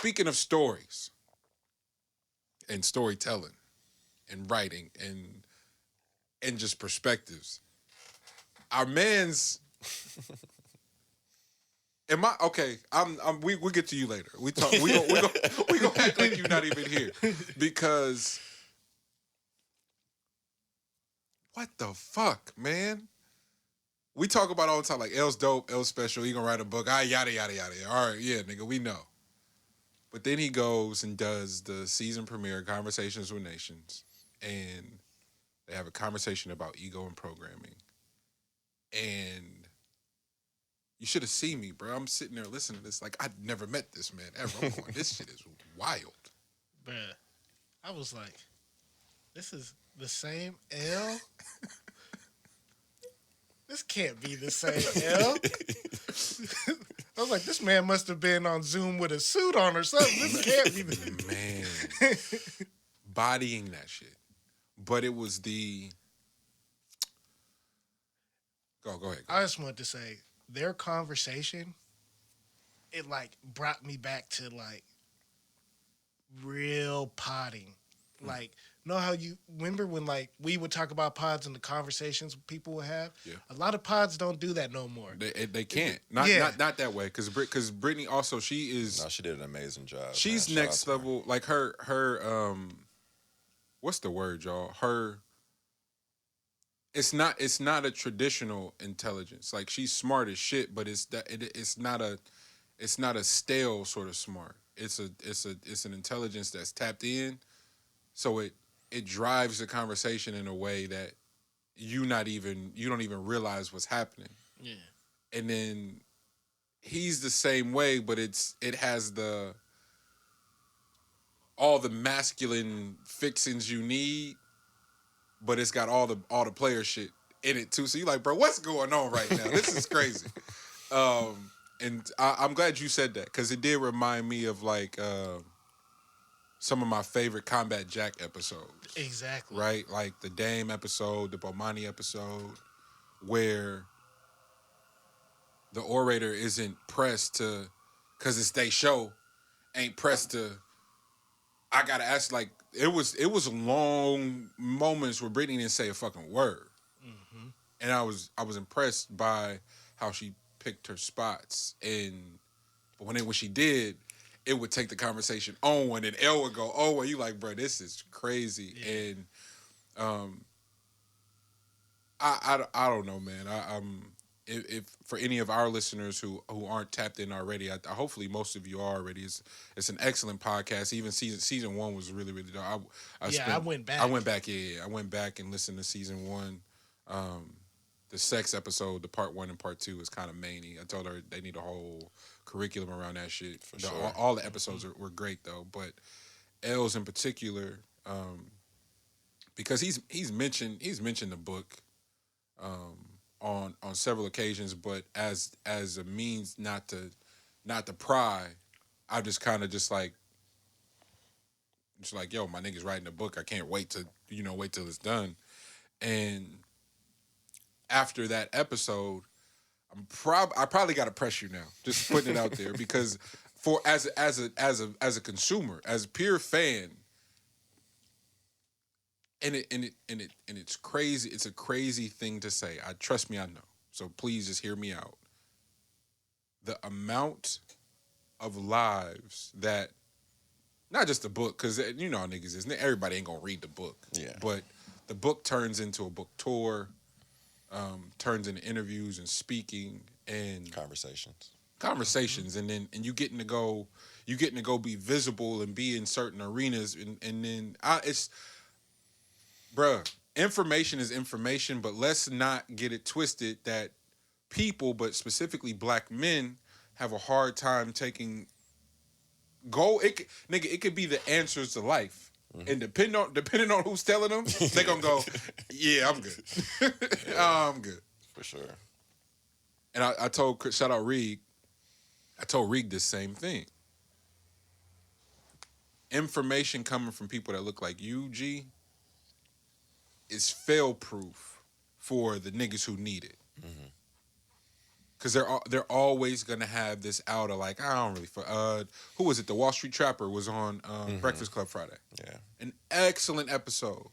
Speaking of stories and storytelling and writing and just perspectives, our man's. Am I okay? We get to you later. We talk. We gonna act like you're not even here because what the fuck, man? We talk about all the time like L's dope, L's special. He gonna write a book. Yada yada yada. All right, yeah, nigga, we know. But then he goes and does the season premiere, Conversations with Nations, and they have a conversation about ego and programming. And you should have seen me, bro. I'm sitting there listening to this like I'd never met this man ever. I'm going, this shit is wild. Bruh, I was like, this is the same L? This can't be the same L. I was like, this man must have been on Zoom with a suit on or something. This can't be the man. Bodying that shit. But it was the Go ahead. I just want to say, their conversation, it like brought me back to like real potting. Like, know how you remember when like we would talk about pods and the conversations people would have? Yeah. A lot of pods don't do that no more. They can't. Not that way. Because Brittany also, she is. No, she did an amazing job. She's next level. Like her what's the word, y'all? It's not a traditional intelligence. Like she's smart as shit, but it's not a stale sort of smart. It's an intelligence that's tapped in. So it drives the conversation in a way that you don't even realize what's happening. Yeah. And then he's the same way, but it has all the masculine fixings you need, but it's got all the player shit in it too. So you're like, bro, what's going on right now? This is crazy. And I'm glad you said that because it did remind me of like some of my favorite Combat Jack episodes. Exactly. Right? Like the Dame episode, the Bomani episode, where the orator isn't pressed to, because it's they show, ain't pressed to, I gotta ask, like, it was long moments where Brittany didn't say a fucking word. Mm-hmm. And I was impressed by how she picked her spots. But when she did, it would take the conversation on, and Elle would go, "Oh, well, you like, bro, this is crazy." Yeah. And I don't know, man. If for any of our listeners who aren't tapped in already, hopefully most of you are already. It's an excellent podcast. Even season 1 was really really dope. I went back. I went back. Yeah, I went back and listened to season 1. The sex episode, the part 1 and part 2 is kind of many. I told her they need a whole curriculum around that shit. For sure. All the episodes were great though, but L's in particular, because he's mentioned the book on several occasions, but as a means not to pry, I just kind of just like yo, my nigga's writing a book. I can't wait till it's done. And after that episode, I probably got to press you now. Just putting it out there because for as a consumer, as a pure fan, and it's crazy. It's a crazy thing to say. Trust me, I know. So please just hear me out. The amount of lives that, not just the book, because you know how niggas is. Everybody ain't gonna read the book. Yeah. But the book turns into a book tour. Turns into interviews and speaking and conversations, and you getting to go be visible and be in certain arenas, and then bruh, information is information, but let's not get it twisted that people, but specifically black men, have a hard time taking it could be the answers to life. Mm-hmm. And depending on who's telling them, they gonna go, yeah, I'm good. I'm good. For sure. And I told, shout out Reed, I told Reed this same thing. Information coming from people that look like you, G, is fail-proof for the niggas who need it. Mm-hmm. because they're always gonna have this out of like I don't really who was it? The Wall Street Trapper was on Breakfast Club Friday. Yeah. An excellent episode,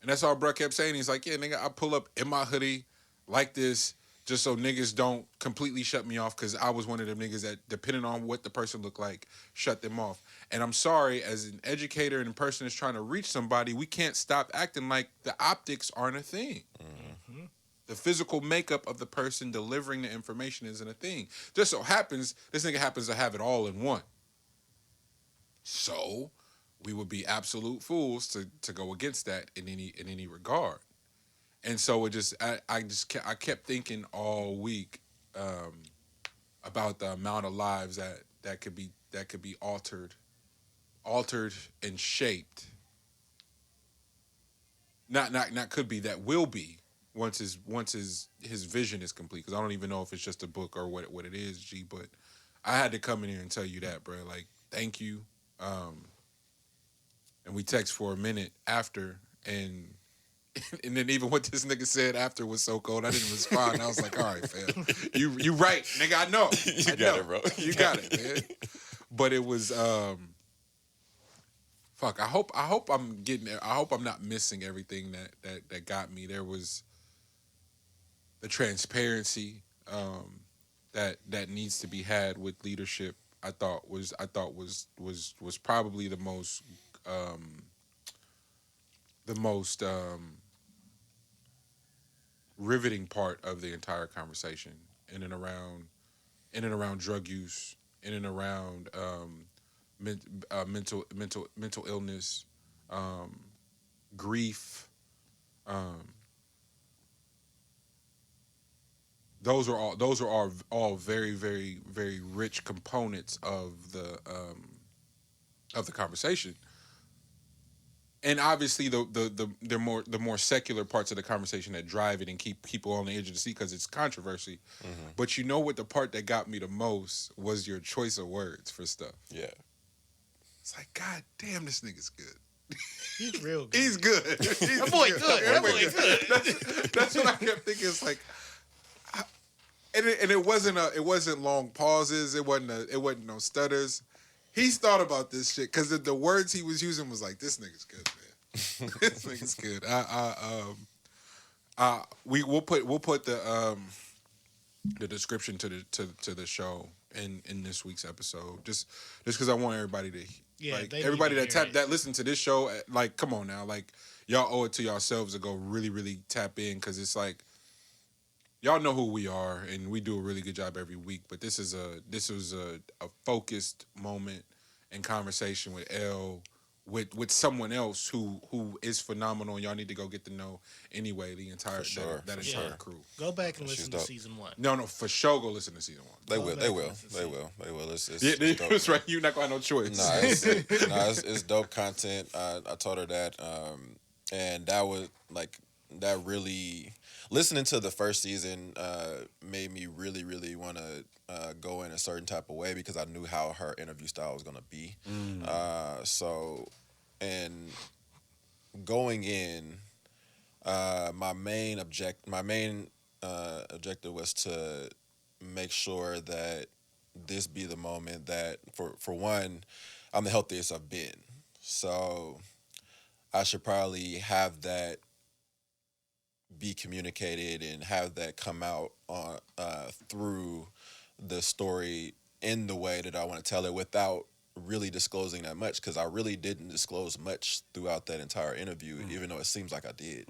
and that's all Bruh kept saying. He's like, yeah, nigga, I pull up in my hoodie like this just so niggas don't completely shut me off because I was one of them niggas that, depending on what the person looked like, shut them off. And I'm sorry, as an educator and a person that's trying to reach somebody, we can't stop acting like the optics aren't a thing. Mm-hmm. The physical makeup of the person delivering the information isn't a thing. Just so happens, this nigga happens to have it all in one. So we would be absolute fools to go against that in any regard. And so I kept thinking all week about the amount of lives that could be altered and shaped. Not could be, that will be once his vision is complete. Because I don't even know if it's just a book or what it is, G. But I had to come in here and tell you that, bro. Like, thank you. And we text for a minute after, and then even what this nigga said after was so cold, I didn't respond. I was like, all right, fam. You right, nigga, I know. You got it, bro. You got it, man. But it was fuck, I hope I'm not missing everything that got me. There was the transparency that needs to be had with leadership. I thought was probably the most riveting part of the entire conversation, in and around drug use, in and around mental illness, grief. Those are all very, very, very rich components of the conversation. And obviously, the more secular parts of the conversation that drive it and keep people on the edge of the seat because it's controversy. Mm-hmm. But you know what? The part that got me the most was your choice of words for stuff. Yeah, it's like, God damn, this nigga's good. He's real good. He's good. That boy good. That boy good. That's what I kept thinking. It's like, and it wasn't long pauses. It wasn't no stutters. He's thought about this shit because the words he was using was like, "This nigga's good, man. This nigga's good." We'll put the description to the show in this week's episode just because I want everybody to everybody that listen to this show, like, come on now, like, y'all owe it to yourselves to go really, really tap in, because it's like, y'all know who we are, and we do a really good job every week. But this was a focused moment and conversation with L, with someone else who is phenomenal, and y'all need to go get to know anyway the entire that entire crew. Go back and listen to season 1. No, for sure, go listen to season 1. They will. It's That's right. You're not gonna have no choice. It's dope content. I told her that, and that was like that really. Listening to the first season made me really, really want to go in a certain type of way because I knew how her interview style was going to be. And going in, my main objective was to make sure that this be the moment that, for one, I'm the healthiest I've been. So I should probably have that be communicated and have that come out on through the story in the way that I want to tell it without really disclosing that much, because I really didn't disclose much throughout that entire interview, even though it seems like I did.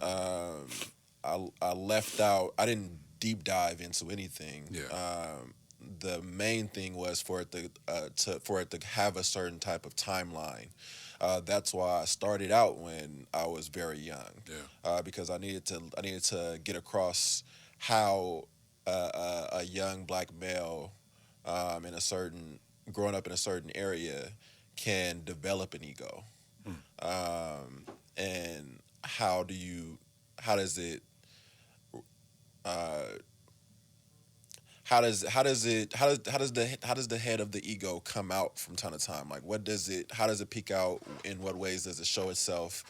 I left out, I didn't deep dive into anything. The main thing was for it to have a certain type of timeline. That's why I started out when I was very young, because I needed to get across how a young black male growing up in a certain area can develop an ego, and how does the head of the ego come out from time to time? Like, how does it peek out? In what ways does it show itself?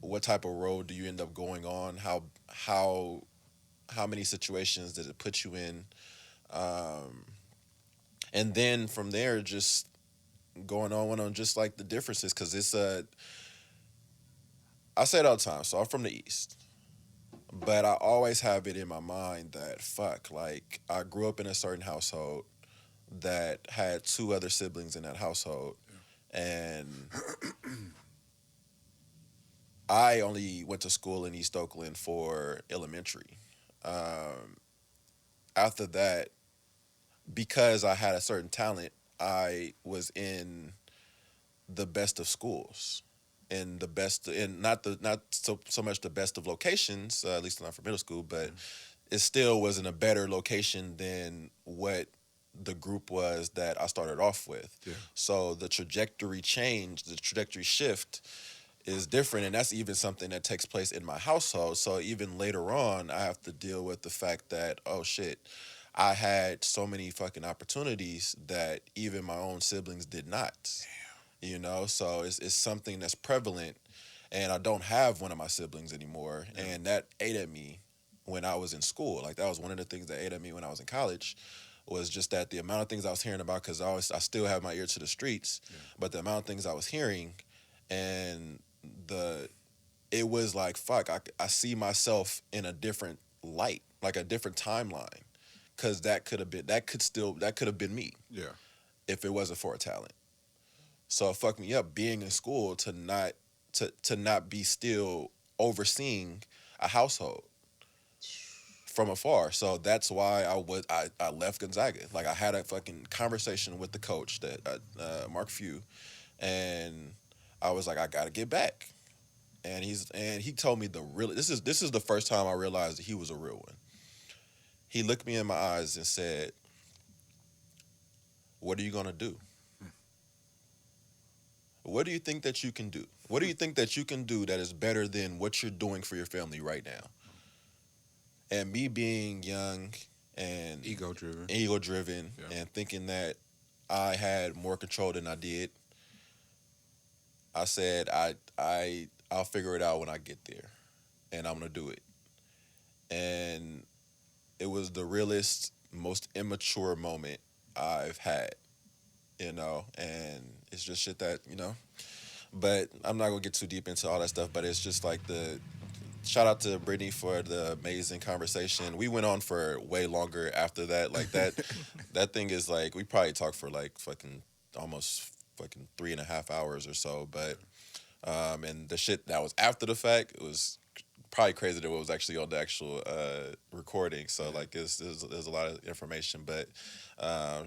What type of road do you end up going on? How how many situations did it put you in, and then from there just going on just like the differences, because it's I say it all the time. So I'm from the East, but I always have it in my mind that fuck, like I grew up in a certain household that had 2 other siblings in that household, and I only went to school in East Oakland for elementary. After that, because I had a certain talent, I was in the best of schools, in the best, in not so much the best of locations, at least not for middle school, but it still was in a better location than what the group was that I started off with. Yeah. So the trajectory change, the trajectory shift is different, and that's even something that takes place in my household. So even later on, I have to deal with the fact that, oh shit, I had so many fucking opportunities that even my own siblings did not. Damn. You know, so it's something that's prevalent, and I don't have one of my siblings anymore, and that ate at me when I was in school. Like that was one of the things that ate at me when I was in college, was just that the amount of things I was hearing about, because I still have my ear to the streets, but the amount of things I was hearing, and it was like, fuck, I see myself in a different light, like a different timeline, because that could have been me, if it wasn't for a talent. So it fucked me up being in school to not be still overseeing a household from afar. So that's why I left Gonzaga. Like I had a fucking conversation with the coach, that Mark Few, and I was like, I gotta get back. And he told me this is the first time I realized that he was a real one. He looked me in my eyes and said, "What are you gonna do? What do you think that you can do? What do you think that you can do that is better than what you're doing for your family right now?" And me being young and ego driven, and thinking that I had more control than I did, I said, I'll figure it out when I get there, and I'm gonna do it. And it was the realest, most immature moment I've had, and it's just shit that, but I'm not gonna get too deep into all that stuff, but it's just like shout out to Brittany for the amazing conversation. We went on for way longer after that. Like that thing is like, we probably talked for like fucking almost fucking 3.5 hours or so. But and the shit that was after the fact, it was probably crazy that it was actually on the actual recording. So like there's a lot of information, but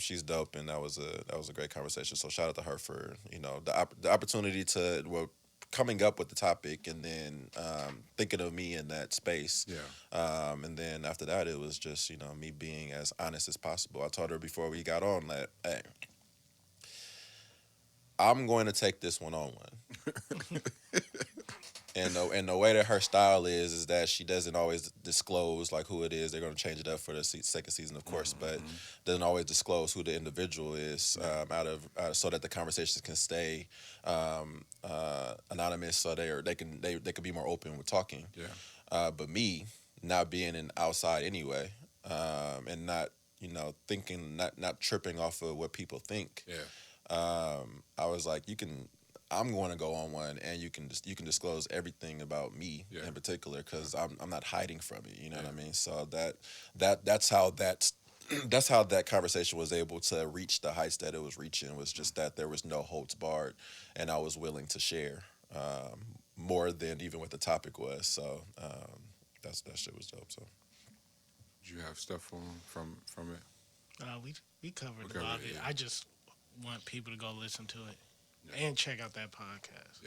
she's dope, and that was a great conversation. So shout out to her for the opportunity to coming up with the topic, and then thinking of me in that space. And then after that, it was just me being as honest as possible. I told her before we got on that, hey, I'm going to take this one on one. And the way that her style is that she doesn't always disclose like who it is. They're going to change it up for the second season, of course, but doesn't always disclose who the individual is out of so that the conversations can stay anonymous, so they can be more open with talking. But me not being an outside anyway, and not thinking, not tripping off of what people think. I was like, I'm going to go on one, and you can disclose everything about me in particular, because I'm not hiding from it. You know what I mean? So that's how that's how that conversation was able to reach the heights that it was reaching. Was just that there was no holds barred, and I was willing to share more than even what the topic was. So that shit was dope. So did you have stuff from it? We covered a lot of it. I just want people to go listen to it. And check out that podcast.